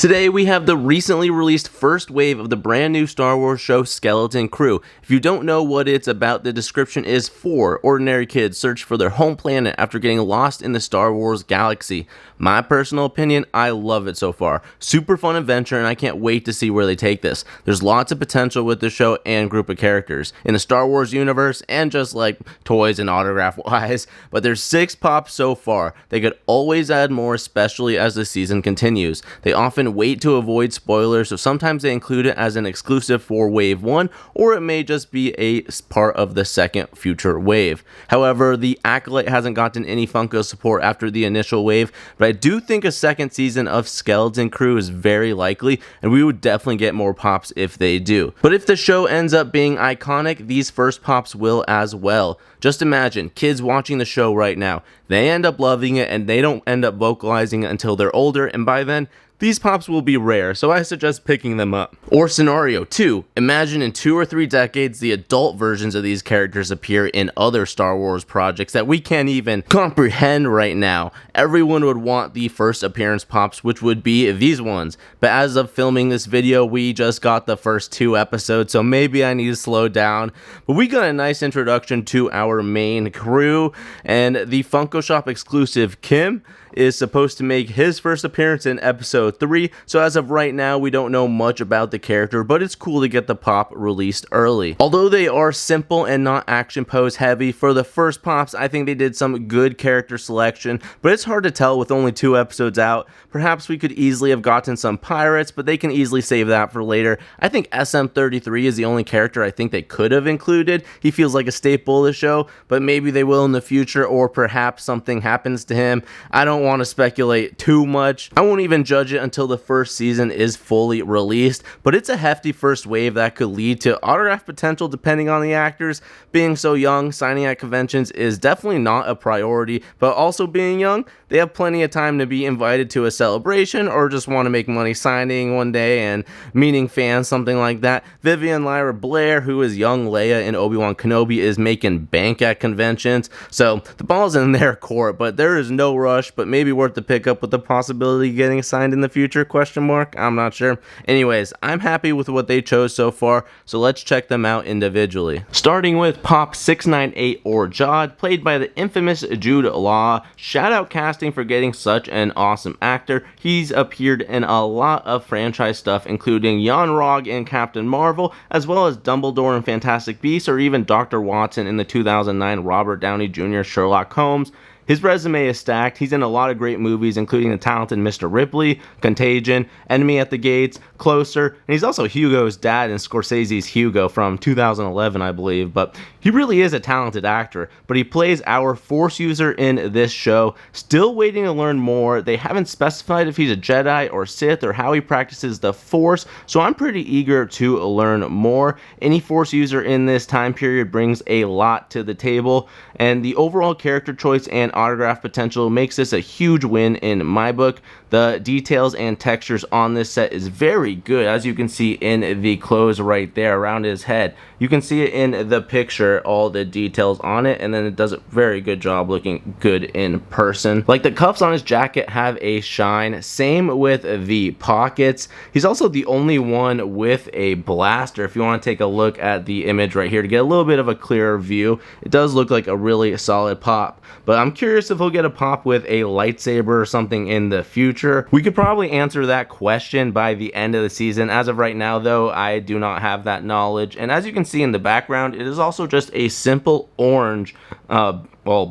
Today we have the recently released first wave of the brand new Star Wars show Skeleton Crew. If you don't know what it's about, the description is 4 ordinary kids search for their home planet after getting lost in the Star Wars galaxy. My personal opinion, I love it so far. Super fun adventure, and I can't wait to see where they take this. There's lots of potential with the show and group of characters in the Star Wars universe, and just like toys and autograph wise, but there's 6 pops so far. They could always add more, especially as the season continues. They often wait to avoid spoilers, so sometimes they include it as an exclusive for Wave 1, or it may just be a part of the second future wave. However, the Acolyte hasn't gotten any Funko support after the initial wave, but I do think a second season of Skeleton Crew is very likely, and we would definitely get more pops if they do. But if the show ends up being iconic, these first pops will as well. Just imagine, kids watching the show right now, they end up loving it and they don't end up vocalizing it until they're older, and by then, these pops will be rare, so I suggest picking them up. Or scenario 2, imagine in 2 or 3 decades the adult versions of these characters appear in other Star Wars projects that we can't even comprehend right now. Everyone would want the first appearance pops, which would be these ones. But as of filming this video, we just got the first 2 episodes, so maybe I need to slow down. But we got a nice introduction to our main crew, and the Funko Shop exclusive Kh'ymm is supposed to make his first appearance in episode 3, so as of right now we don't know much about the character, but it's cool to get the pop released early. Although they are simple and not action pose heavy, for the first pops I think they did some good character selection, but it's hard to tell with only 2 episodes out. Perhaps we could easily have gotten some pirates, but they can easily save that for later. I think SM33 is the only character I think they could have included. He feels like a staple of the show, but maybe they will in the future, or perhaps something happens to him. I don't want to speculate too much. I won't even judge it until the first season is fully released, but it's a hefty first wave that could lead to autograph potential depending on the actors. Being so young, signing at conventions is definitely not a priority, but also being young, they have plenty of time to be invited to a celebration or just want to make money signing one day and meeting fans, something like that. Vivian Lyra Blair, who is young Leia in Obi-Wan Kenobi, is making bank at conventions, so the ball's in their court, but there is no rush, but maybe worth the pickup with the possibility of getting signed in the future, question mark? I'm not sure. Anyways, I'm happy with what they chose so far, so let's check them out individually. Starting with Pop 698 or Jod, played by the infamous Jude Law. Shout out casting for getting such an awesome actor. He's appeared in a lot of franchise stuff, including Yon-Rogg in Captain Marvel, as well as Dumbledore in Fantastic Beasts, or even Dr. Watson in the 2009 Robert Downey Jr. Sherlock Holmes. His resume is stacked. He's in a lot of great movies, including The Talented Mr. Ripley, Contagion, Enemy at the Gates, Closer, and he's also Hugo's dad in Scorsese's Hugo from 2011, I believe, but he really is a talented actor. But he plays our Force user in this show. Still waiting to learn more. They haven't specified if he's a Jedi or Sith or how he practices the Force, so I'm pretty eager to learn more. Any Force user in this time period brings a lot to the table, and the overall character choice and autograph potential makes this a huge win in my book. The details and textures on this set is very good, as you can see in the clothes right there around his head. You can see it in the picture, all the details on it, and then it does a very good job looking good in person. Like the cuffs on his jacket have a shine, same with the pockets. He's also the only one with a blaster. If you want to take a look at the image right here to get a little bit of a clearer view, it does look like a really solid pop. But I'm curious if he'll get a pop with a lightsaber or something in the future. We could probably answer that question by the end of the season. As of right now, though, I do not have that knowledge. And as you can see in the background, it is also just a simple orange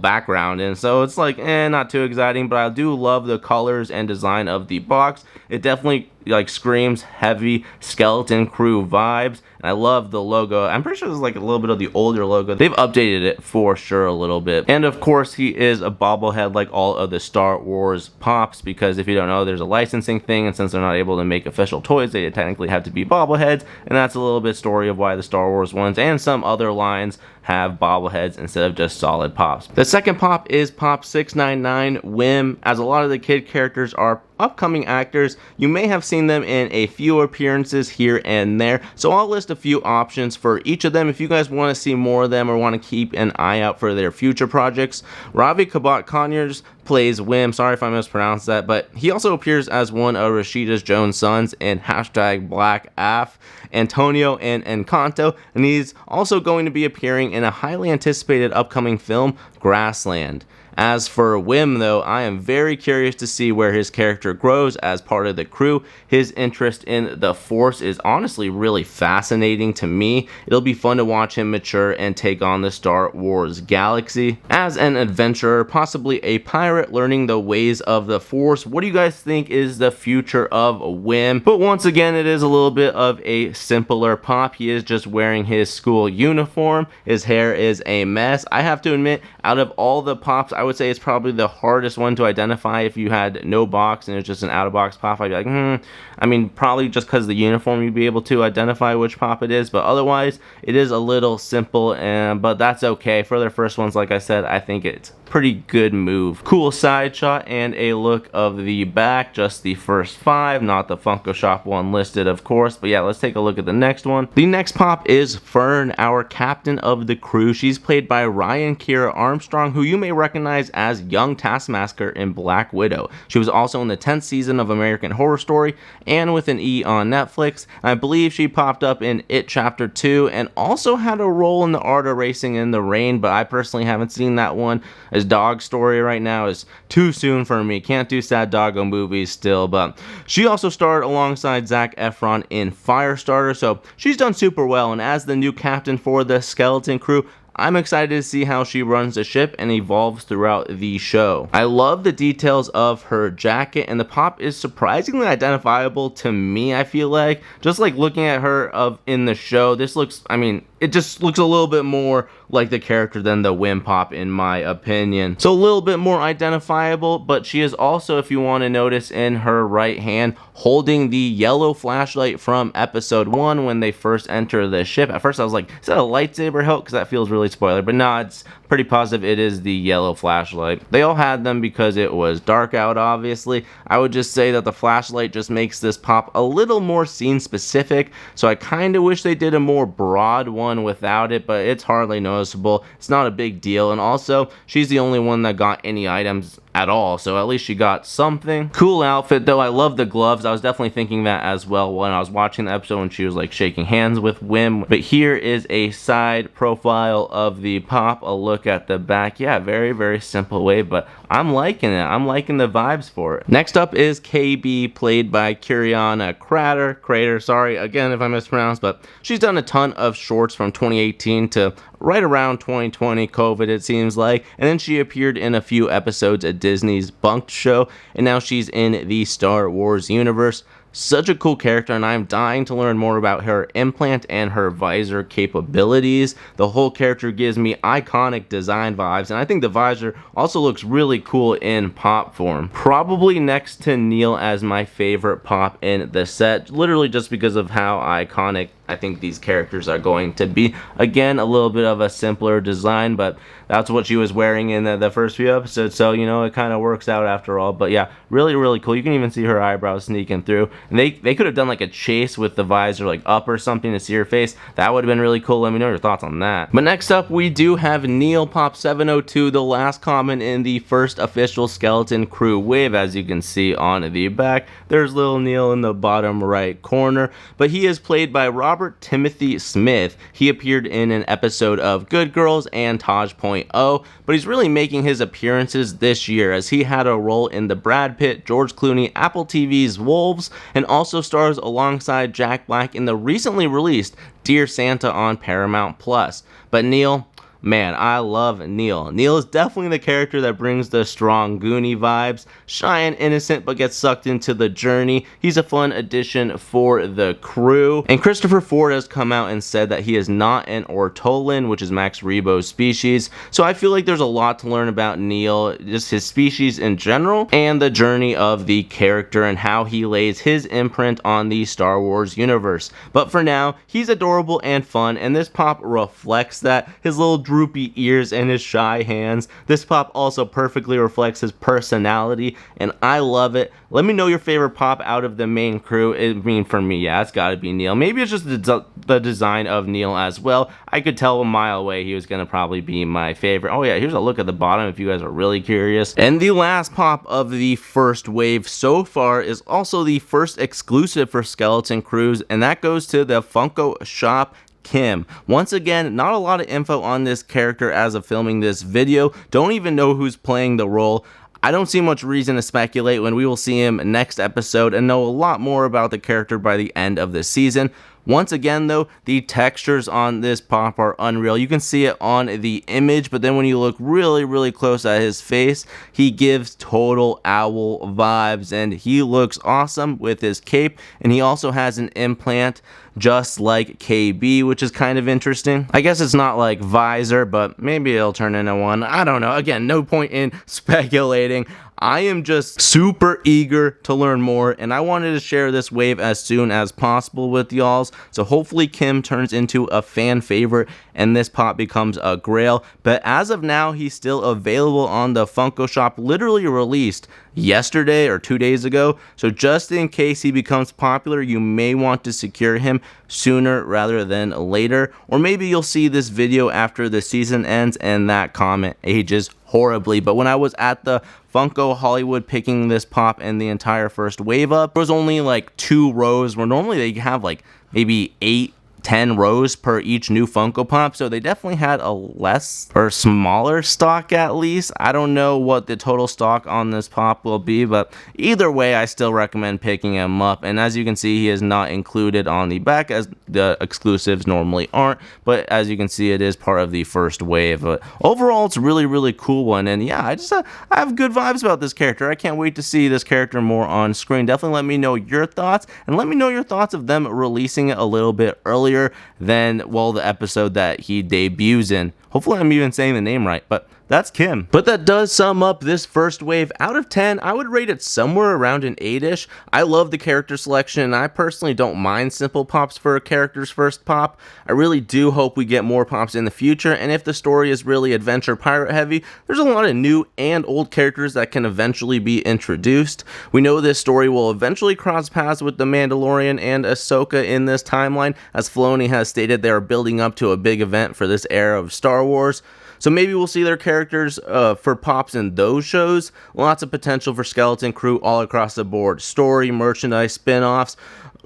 background, and so it's like not too exciting, but I do love the colors and design of the box. It definitely like screams heavy Skeleton Crew vibes, and I love the logo. I'm pretty sure this is like a little bit of the older logo. They've updated it for sure a little bit. And of course he is a bobblehead like all of the Star Wars pops, because if you don't know, there's a licensing thing, and since they're not able to make official toys, they technically have to be bobbleheads, and that's a little bit story of why the Star Wars ones and some other lines have bobbleheads instead of just solid pops. The second pop is Pop 699 Whim, as a lot of the kid characters are upcoming actors. You may have seen them in a few appearances here and there, so I'll list a few options for each of them if you guys want to see more of them or want to keep an eye out for their future projects. Ravi Cabot-Conyers plays Kh'ymm, sorry if I mispronounced that, but he also appears as one of Rashida Jones' sons in #BlackAF, Antonio and Encanto, and he's also going to be appearing in a highly anticipated upcoming film, Grassland. As for Kh'ymm, though, I am very curious to see where his character grows as part of the crew. His interest in the Force is honestly really fascinating to me. It'll be fun to watch him mature and take on the Star Wars galaxy. As an adventurer, possibly a pirate learning the ways of the Force, what do you guys think is the future of Kh'ymm? But once again, it is a little bit of a simpler pop. He is just wearing his school uniform. His hair is a mess. I have to admit, out of all the pops, I would say it's probably the hardest one to identify. If you had no box and it's just an out-of-box pop, I'd be like, I mean, probably just because of the uniform you'd be able to identify which pop it is, but otherwise it is a little simple, but that's okay. For their first ones, like I said, I think it's pretty good move. Cool side shot and a look of the back, just the first 5, not the Funko Shop one listed, of course. But yeah, let's take a look at the next one. The next pop is Fern, our captain of the crew. She's played by Kiera Armstrong, who you may recognize as young Taskmaster in Black Widow. She was also in the 10th season of American Horror Story and with an E on Netflix. I believe she popped up in It Chapter 2 and also had a role in The Art of Racing in the Rain, but I personally haven't seen that one. As Dog Story right now is too soon for me. Can't do sad doggo movies still, but she also starred alongside Zac Efron in Firestarter, so she's done super well, and as the new captain for the skeleton crew, I'm excited to see how she runs the ship and evolves throughout the show. I love the details of her jacket, and the pop is surprisingly identifiable to me, I feel like. Just like looking at her in the show, this looks, I mean, it just looks a little bit more like the character than the Kh'ymm pop in my opinion. So a little bit more identifiable, but she is also, if you want to notice, in her right hand holding the yellow flashlight from episode 1 when they first enter the ship. At first I was like, is that a lightsaber hilt? Because that feels really spoiler, but no, it's pretty positive it is the yellow flashlight. They all had them because it was dark out, obviously. I would just say that the flashlight just makes this pop a little more scene specific, so I kind of wish they did a more broad one without it, but it's hardly noticeable. It's not a big deal, and also she's the only one that got any items at all, so at least she got something. Cool outfit though. I love the gloves. I was definitely thinking that as well when I was watching the episode when she was like shaking hands with Kh'ymm. But here is a side profile of the pop, a look at the back. Yeah, very simple way, but I'm liking it. I'm liking the vibes for it. Next up is KB, played by Kyriana Kratter, sorry again if I mispronounced, but she's done a ton of shorts from 2018 to right around 2020, COVID it seems like, and then she appeared in a few episodes at Disney's Bunked show, and now she's in the Star Wars universe. Such a cool character, and I'm dying to learn more about her implant and her visor capabilities. The whole character gives me iconic design vibes, and I think the visor also looks really cool in pop form. Probably next to Neel as my favorite pop in the set, literally just because of how iconic I think these characters are going to be. Again, a little bit of a simpler design, but that's what she was wearing in the first few episodes, so you know, it kind of works out after all. But yeah, really cool. You can even see her eyebrows sneaking through, and they could have done like a chase with the visor like up or something to see her face. That would have been really cool. Let me know your thoughts on that. But next up we do have Neel, Pop 702, the last comment in the first official skeleton crew wave. As you can see on the back, there's little Neel in the bottom right corner, but he is played by Robert Timothy Smith. He appeared in an episode of Good Girls and Taj.0, but he's really making his appearances this year as he had a role in the Brad Pitt, George Clooney, Apple TV's Wolves, and also stars alongside Jack Black in the recently released Dear Santa on Paramount Plus. But Neel, man, I love Neel. Neel is definitely the character that brings the strong Goonie vibes. Shy and innocent, but gets sucked into the journey. He's a fun addition for the crew. And Christopher Ford has come out and said that he is not an ortolan, which is Max Rebo's species. So I feel like there's a lot to learn about Neel, just his species in general, and the journey of the character and how he lays his imprint on the Star Wars universe. But for now, he's adorable and fun, and this pop reflects that. His little droopy ears and his shy hands. This pop also perfectly reflects his personality, and I love it. Let me know your favorite pop out of the main crew. I mean, for me, yeah, it's gotta be Neel. Maybe it's just the design of Neel as well. I could tell a mile away he was gonna probably be my favorite. Oh yeah, here's a look at the bottom if you guys are really curious. And the last pop of the first wave so far is also the first exclusive for Skeleton Crews, and that goes to the Funko Shop Kh'ymm. Once again, not a lot of info on this character as of filming this video. Don't even know who's playing the role. I don't see much reason to speculate when we will see him next episode and know a lot more about the character by the end of the season. Once again though, the textures on this pop are unreal. You can see it on the image, but then when you look really close at his face, he gives total owl vibes, and he looks awesome with his cape, and he also has an implant just like KB, which is kind of interesting. I guess it's not like visor, but maybe it'll turn into one. I don't know. Again, no point in speculating. I am just super eager to learn more, and I wanted to share this wave as soon as possible with y'all. So hopefully Kh'ymm turns into a fan favorite and this pop becomes a grail. But as of now, he's still available on the Funko Shop, literally released yesterday or 2 days ago. So just in case he becomes popular, you may want to secure him sooner rather than later. Or maybe you'll see this video after the season ends and that comment ages horribly. But when I was at the Funko Hollywood picking this pop and the entire first wave up, there was only like 2 rows where normally they have like maybe 8-10 rows per each new Funko Pop, so they definitely had a less or smaller stock at least. I don't know what the total stock on this pop will be, but either way I still recommend picking him up. And as you can see, he is not included on the back as the exclusives normally aren't, but as you can see, it is part of the first wave. But overall, it's a really cool one, and yeah, I have good vibes about this character. I can't wait to see this character more on screen. Definitely let me know your thoughts, and let me know your thoughts of them releasing it a little bit earlier than, well, the episode that he debuts in. Hopefully I'm even saying the name right, but that's Kh'ymm. But that does sum up this first wave. Out of 10, I would rate it somewhere around an 8-ish. I love the character selection, and I personally don't mind simple pops for a character's first pop. I really do hope we get more pops in the future, and if the story is really adventure pirate heavy, there's a lot of new and old characters that can eventually be introduced. We know this story will eventually cross paths with the Mandalorian and Ahsoka in this timeline, as Filoni has stated they are building up to a big event for this era of Star Wars. So maybe we'll see their characters for pops in those shows. Lots of potential for Skeleton Crew all across the board. Story, merchandise, spin-offs.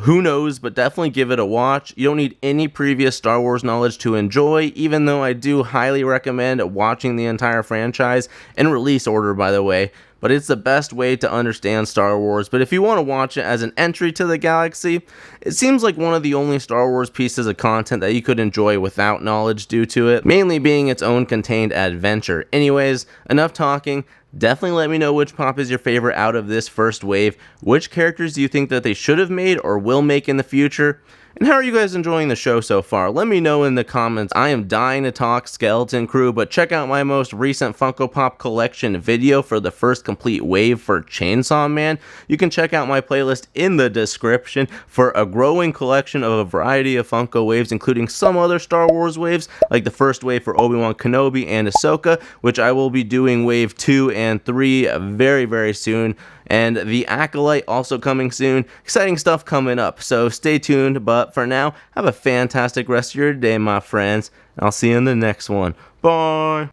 Who knows, but definitely give it a watch. You don't need any previous Star Wars knowledge to enjoy, even though I do highly recommend watching the entire franchise, in release order by the way. But it's the best way to understand Star Wars. But if you want to watch it as an entry to the galaxy, it seems like one of the only Star Wars pieces of content that you could enjoy without knowledge due to it, mainly being its own contained adventure. Anyways, enough talking. Definitely let me know which pop is your favorite out of this first wave. Which characters do you think that they should have made or will make in the future? And how are you guys enjoying the show so far? Let me know in the comments. I am dying to talk Skeleton Crew, but check out my most recent Funko Pop Collection video for the first complete wave for Chainsaw Man. You can check out my playlist in the description for a growing collection of a variety of Funko waves, including some other Star Wars waves, like the first wave for Obi-Wan Kenobi and Ahsoka, which I will be doing wave 2 and 3 very soon. And the Acolyte also coming soon. Exciting stuff coming up, so stay tuned. But for now, have a fantastic rest of your day, my friends. I'll see you in the next one. Bye!